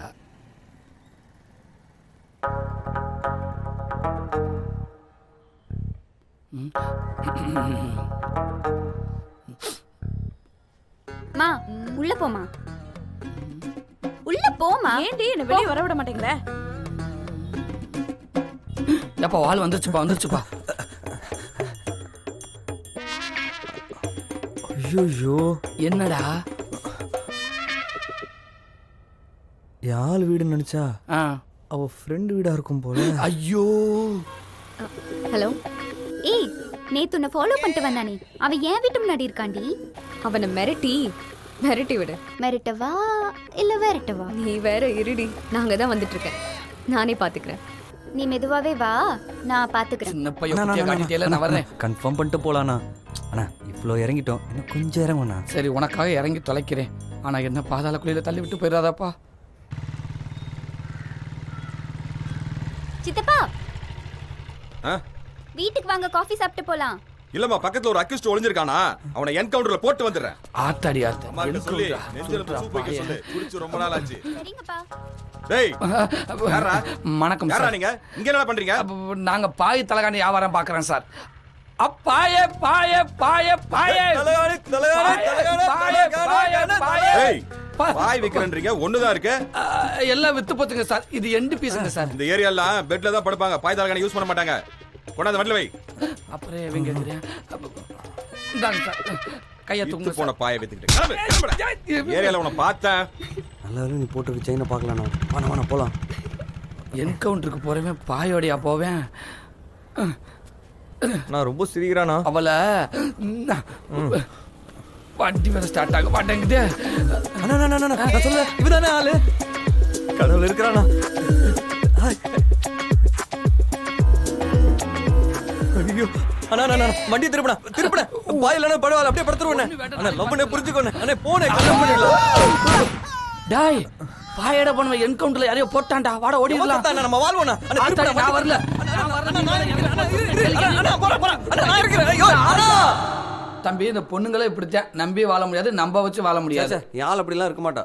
மா உள்ள போமா, உள்ள போமா. ஏண்டி என்ன வெளியே வர விட மாட்டேங்கிற? எப்பா வால் வந்துருச்சுப்பா ஐயோ என்னடா யாழ் வீடு நினைச்சா அவ ஃப்ரெண்டு வீடா இருக்கும் போல. ஐயோ ஹலோ ஏய், நேத்து உன்னை ஃபாலோ பண்ணிட்டு வந்தானே, அவன் ஏன் வீட்டு முன்னாடி இருக்காண்டி. அவனை மிரட்டி விடு. மிரட்டவா இல்ல விரட்டவா? நீ வேற இருடி, நாங்க தான் வந்துட்டு இருக்கேன், நானே பாத்துக்கிறேன். நீ மெதுவாவே வா, நான் பாத்துக்கிறேன். சின்ன பையன் குட்டியா காட்டிட்டேல, நான் வரேன். கன்ஃபார்ம் பண்ணிட்டு போலாண்ணா. அண்ணா இவ்வளோ இறங்கிட்டோம், இன்னும் கொஞ்சம் இறங்குண்ணா. சரி உனக்காக இறங்கி தொலைக்கிறேன், ஆனா என்ன பாதாள குழியில தள்ளி விட்டு போயிடாதாப்பா. சித்தப்பா ஆ? வீட்டுக்கு வாங்க, காஃபி சாப்பிட்டு போலாம். இல்லம்மா, பக்கத்துல ஒரு அக்யூஸ்ட் ஒளிஞ்சிருக்கானா, அவனை என்கவுண்டர்ல போட்டு வந்துடுறேன். ஆத்தாடி அம்மா கிட்ட சொல்லி நெஞ்சில சூப் வைக்க சொல்லு. குடிச்சு ரொம்ப நாள் ஆச்சு. சரிங்கப்பா. டேய் யாரா? வணக்கம் யாரா சார். நீங்க இங்க என்ன பண்றீங்க? நாங்க பாய் தலகாணி வியாபாரம் பாக்குறேன் சார். அப்பாயே பாயே பாயே பாயே தலகாணி ஏய் பாய் விக்கிறன்றீங்க, ஒண்ணுதான் இருக்கு. எல்லாம் வித்து போச்சுங்க சார், இது எண்டு பீஸுங்க சார். இந்த ஏரியால பெட்ல தான் படுப்பாங்க, பாய் தலகாணி யூஸ் பண்ண மாட்டாங்க. கொண்டாந்து வண்டில வை. அப்புறம் எவங்க கேக்குறீங்க? இந்தாங்க சார், கையை இத்து தூங்க போன பாயை வித்துக்கிட்டு கிளம்புடா. ஏரியால உன்னை பார்த்தேன். நல்ல வேலை நீ போட்டு செயினை பார்க்கலாண்ணா. வாண்ணா போலாம். என்கவுண்டருக்கு போறவன் பாயோடையா போவேன்? நான் ரொம்ப சிரிக்கிறானா? அவளை வண்டி வேற ஸ்டார்ட் ஆக மாட்டேங்குது. அண்ணா நான் சொல்ல இவதானே ஆளு. கடவுள் இருக்கிறானா? ஐயோ அண்ணா வண்டி திருப்பட பாய் இல்லைன்னா பரவாயில்ல, அப்படியே படுத்துருவேன். அண்ணா லவ் பண்ண புரிஞ்சுக்கோண்ணே. அண்ணா போனே கல்யாணம் பண்ணிடலாம். டாய் பாயோட போனவன் என்கவுண்டர்ல யாரையோ போட்டான்டா, வாட ஓடிடலாம். நம்ம வாழ்வோண்ணா. நான் வரல. தம்பி இந்த பொண்ணுங்களே இப்படித்தான், நம்பி வாழ முடியாது, நம்ப வச்சு வாழ முடியாது. யாழ் அப்படிலாம் இருக்க மாட்டா.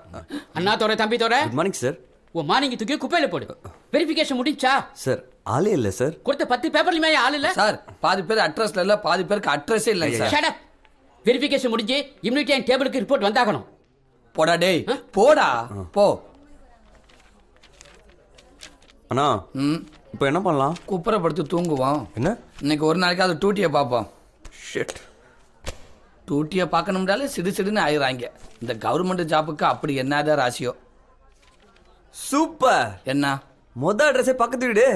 அண்ணா தோற தம்பி தோற, குட் மார்னிங் சார். ஓ மார்னிங் தூக்கி குப்பையில போடு. வெரிஃபிகேஷன் முடிஞ்சா? சார் ஆளே இல்ல சார். கொடுத்த 10 பேப்பர்லயுமே ஆள் இல்ல சார். பாதி பேர் அட்ரஸ்ல இல்ல, பாதி பேருக்கு அட்ரஸே இல்லை சார். Shut up. வெரிஃபிகேஷன் முடிஞ்சு இம்யூனிட்டி அண்ட் டேபிளுக்கு ரிப்போர்ட் வந்தாகணும். போடா டேய் போடா போ. அண்ணா இப்போ என்ன பண்ணலாம்? குப்புறப்படுத்து தூங்குவோம். என்ன இன்னைக்கு ஒரு நாளைக்கு அது டூட்டியை பார்ப்போம். ஷிட், டூட்டியை பார்க்கணும்னாலே சிடுன்னு ஆயிடுறாங்க. இந்த கவர்மெண்ட் ஜாபுக்கு அப்படி என்னதான் ராசியோ. சூப்பர். என்ன மொத அட்ரஸே பக்கத்து வீடு.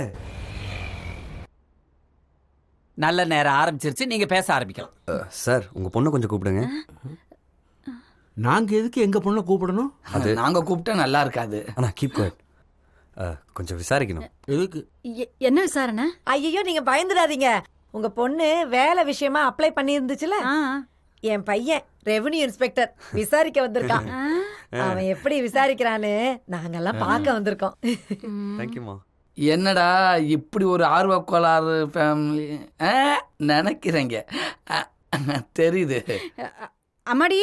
நல்ல நேரம் ஆரம்பிச்சிருச்சு, நீங்க பேச ஆரம்பிக்கலாம். சார் உங்க பொண்ணை கொஞ்சம் கூப்பிடுங்க. நாங்க எதுக்கு எங்க பொண்ணை கூப்பிடணும்? அது நாங்க கூப்பிட்டா நல்லா இருக்காது. அண்ணா கீப் குவைட். கொஞ்சம் விசாரிக்கணும். எதுக்கு? என்ன விசாரணை? ஐயோ நீங்க பயந்துடாதீங்க. உங்க பொண்ணு வேலை விஷயமா அப்ளை பண்ணி இருந்துச்சுல, என் பையன் ரெவென்யூ இன்ஸ்பெக்டர் விசாரிக்க வந்திருக்கான். அவன் எப்படி விசாரிக்கிறான்னு நாங்கெல்லாம் பார்க்க வந்திருக்கோம். தேங்க்யூமா. என்னடா இப்படி ஒரு ஆர்வ கோளாறு ஃபேமிலி நினைக்கிறீங்க, தெரியுது. அம்மாடி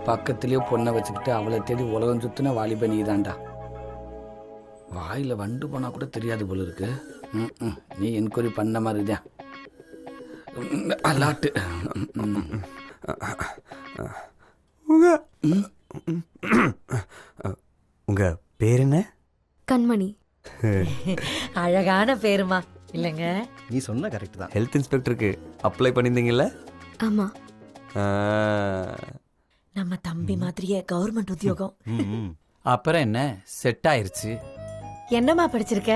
பக்கத்துலயே பொண்ணை வச்சுக்கிட்டு அவளை தேடி உலகம் சுத்தின வாலிப நீதான்டா. வாயில வண்டு போனா கூட தெரியாது போல இருக்கு. நீ என்கொயரி பண்ண மாதிரிதான் அலாட்டு. உங்க பேர் என்ன? கண்மணி. அழகான பேருமா இல்லைங்க? நீ சொன்ன கரெக்ட் தான். ஹெல்த் இன்ஸ்பெக்டருக்கு அப்ளை பண்ணியிருந்தீங்கல்ல? ஆமா. நம்ம தம்பி மாதிரியே கவர்மெண்ட் உத்தியோகம். அப்புறம் என்ன, செட் ஆயிருச்சு. என்னம்மா படிச்சிருக்க?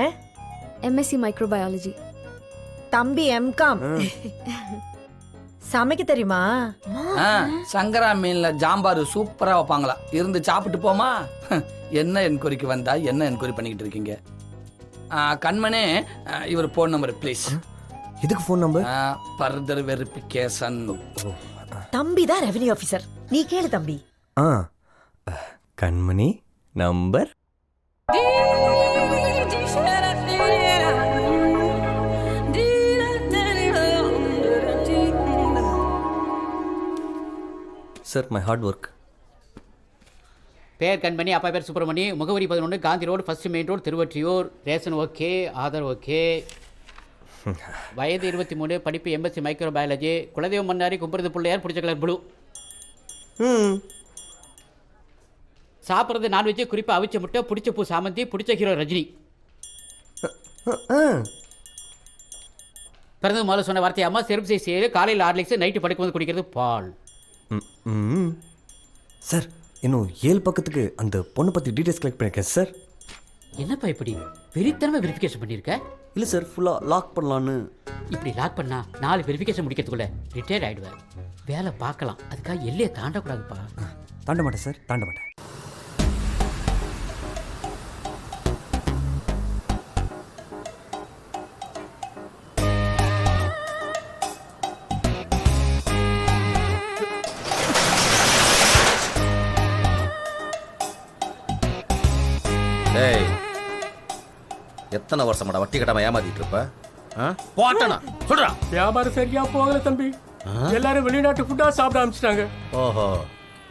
MSc microbiology. தம்பி MCom. சமைக்க தெரியுமா? சங்கரா மீன்ல ஜாம்பாரு சூப்பரா வைப்பாங்களா, இருந்து சாப்பிட்டு போமா. என்ன என்கொயரிக்கு வந்தா என்ன என்கொயரி பண்ணிக்கிட்டு இருக்கீங்க? கண்மணி இவர் போன் நம்பர் ப்ளீஸ். எதுக்கு ஃபோன் நம்பர்? Further verification. தம்பி தான் ரெவென்யூ ஆபீசர். நீ கேளு தம்பி. கண்மணி number sir, my hard work. பேர் கண்மணி, அப்பா பேர் சுப்பிரமணி, முகவரி 11 Gandhi road, first main road, Thiruvottiyur. Ration okay, Aadhaar okay. வயது 23, படிப்பு எம்எஸ்சி மைக்ரோ பயாலஜி. குலதெய்வம் மன்னாரி, கும்புறது பிள்ளையார், பிடிச்ச கலர் ப்ளூ. சாப்பிட்றது நான்வெஜ்ஜு, குறிப்பாக அவிச்ச முட்டை, பிடிச்ச பூ சாமந்தி, பிடிச்ச ஹீரோ ரஜினி. பிறந்தது முதல்ல சொன்ன வார்த்தை அம்மா. செருப்பு சைஸ் 7, காலையில் ஹார்லிக்ஸ், நைட்டு படுக்கும்போது குடிக்கிறது பால். சார், இன்னும் 7 பக்கத்துக்கு அந்த பொண்ணை பற்றி டீட்டெயில்ஸ் கலெக்ட் பண்ணியிருக்கேன் சார். என்னப்பா இப்படி வெறித்தனமாக வெரிஃபிகேஷன் பண்ணியிருக்க? இல்லை சார், ஃபுல்லாக லாக் பண்ணலான்னு. இப்படி லாக் பண்ணா 4 வெரிஃபிகேஷன் முடிக்கிறதுக்குள்ள ரிட்டையர்ட் ஆகிடுவேன். வேலை பார்க்கலாம், அதுக்காக எல்லையை தாண்டக்கூடாதுப்பா. தாண்ட மாட்டேன் சார், தாண்ட மாட்டேன். டேய், எத்தனை வருஷமாடா வட்டி கட்டாம ஏமாத்திட்டு இருப்ப? போட்டனா சொல்றா. வியாபாரம் சரியா போகல தம்பி. எல்லாரும் வெளிநாட்டு ஃபுட்டா சாப்பிட ஆரம்பிச்சிட்டாங்க. ஓஹோ,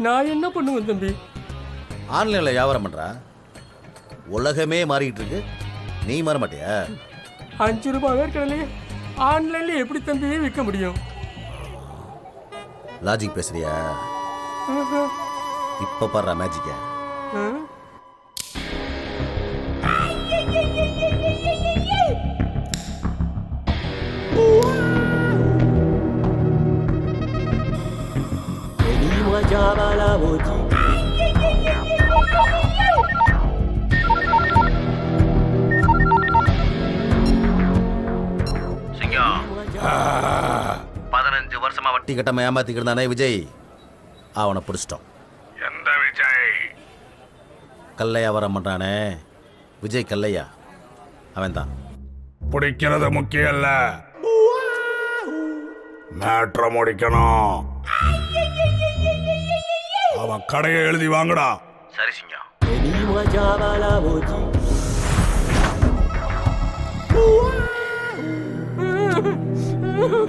நான் என்ன பண்ணுவேன் தம்பி? ஆன்லைன்ல வியாபாரம் பண்றா. உலகமே மாறிட்டு இருக்கு, நீ மாற மாட்டியா? 5 ரூபாய் வேர்க்கடலையே ஆன்லைன்ல எப்படி தம்பி விற்க முடியும்? லாஜிக் பேசுறியா? இப்ப பாடுறா மேஜிக்க. சிங்கம், 15 வருஷமா வட்டி கட்டாம ஏமாத்திக்கிட்டு இருந்தானே விஜய், அவனை பிடிச்சிட்டோம். எந்த விஜய்? கல்லை வியாபாரம் பண்றானே விஜய் கல்லையா, அவன் தான். பிடிக்கிறது முக்கியம் இல்ல, மேட்ரை முடிக்கணும். அவன் கடையை எழுதி வாங்கடா. சரி சிங்கம்.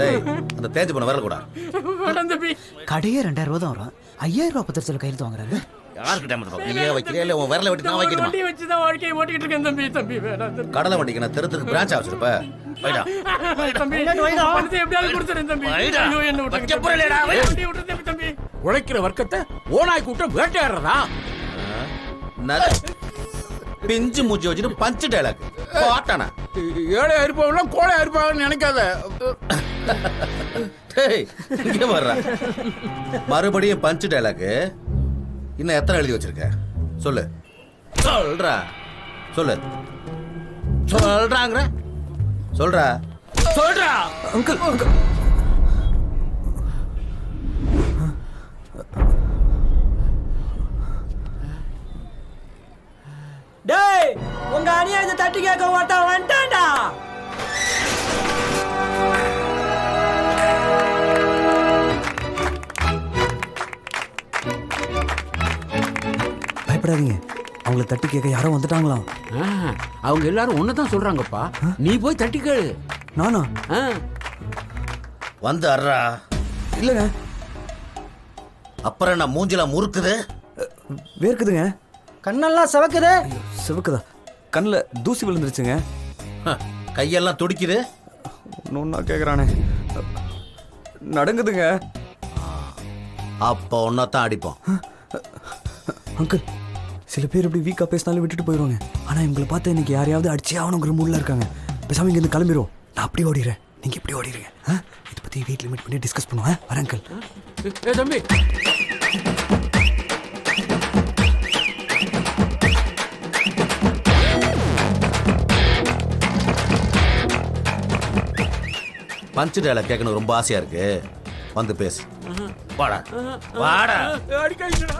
டேய், அந்த தேஞ்சு போன வரல கூட. கடையே 2000 ரூபா தான் வரும். 5000 ரூபா பத்திரத்தில் கையெழுத்து வாங்குறாங்க. யாருக்கு டைம் தரணும்? நீயே வைக்கிறியா இல்ல உன் விரல வெட்டி நான் வைக்கணுமா? வண்டி வச்சு தான் வாழ்க்கையை ஓட்டிட்டு இருக்கேன் தம்பி. தம்பி வேணாம் கடலை வண்டிக்கு நான் தெருத்துக்கு பிரான்ச் வச்சிருப்ப. வைடா தம்பி, பணத்தை எப்படியாவது கொடுத்துறேன் தம்பி. ஐயோ, என்ன விட்டுருங்க தம்பி. உழைக்கிற வர்க்கத்தை ஓனாய் கூட்டம் வேட்டையாடுறதா? பிஞ்சு மூச்சு வச்சுட்டு பஞ்சு டைலாக் போட்டானா? ஏழை அரிப்பாவெல்லாம் கோழை அரிப்பாவன்னு நினைக்காத. இங்க வர்ற மறுபடியும் பஞ்சு டைலாக். இன்னும் எத்தனை எழுதி வச்சிருக்க? சொல்லு சொல்றா, சொல்லு சொல்றாங்கற, சொல்றா சொல்றா. Uncle, uncle. டேய், உங்க அநியாயத்தை தட்டி கேட்க மாட்டான் வந்துட்டான்டா. பயப்படாதீங்க, அவங்கள தட்டி கேட்க யாரோ வந்துட்டாங்களாம். அவங்க எல்லாரும் ஒண்ணுதான் சொல்றாங்கப்பா. நீ போய் தட்டி கேளு. நானா? வந்து அர்றா. இல்லைங்க. அப்புறம் நான் மூஞ்சில முறுக்குது, வேர்க்குதுங்க. கண்ணெல்லாம் சிவக்குது. சிவக்குதா? கண்ணில் தூசி விழுந்துருச்சுங்க. கையெல்லாம் துடிக்குது. ஒன்றா கேட்குறானே, நடங்குதுங்க. அப்போ ஒன்றத்தான் அடிப்போம். அங்கிள், சில பேர் இப்படி வீக்காக பேசினாலும் விட்டுட்டு போயிடுவாங்க. ஆனால் இவங்களை பார்த்து இன்னைக்கு யாரையாவது அடிச்சே ஆகணுங்கிற மூடில் இருக்காங்க. பேசாமல் இங்கேருந்து கிளம்பிடுவோம். நான் அப்படி ஓடிடுறேன், நீங்கள் இப்படி ஓடிடுங்க. இதை பற்றி வீட்டில் மீட் பண்ணி டிஸ்கஸ் பண்ணுவேன். வரேன் அங்கிள். தம்பி, பஞ்சு டைலாக் கேட்கணும் ரொம்ப ஆசையா இருக்கு. வந்து பேசு. வாடா வாடா. அடிக்காதீங்கடா.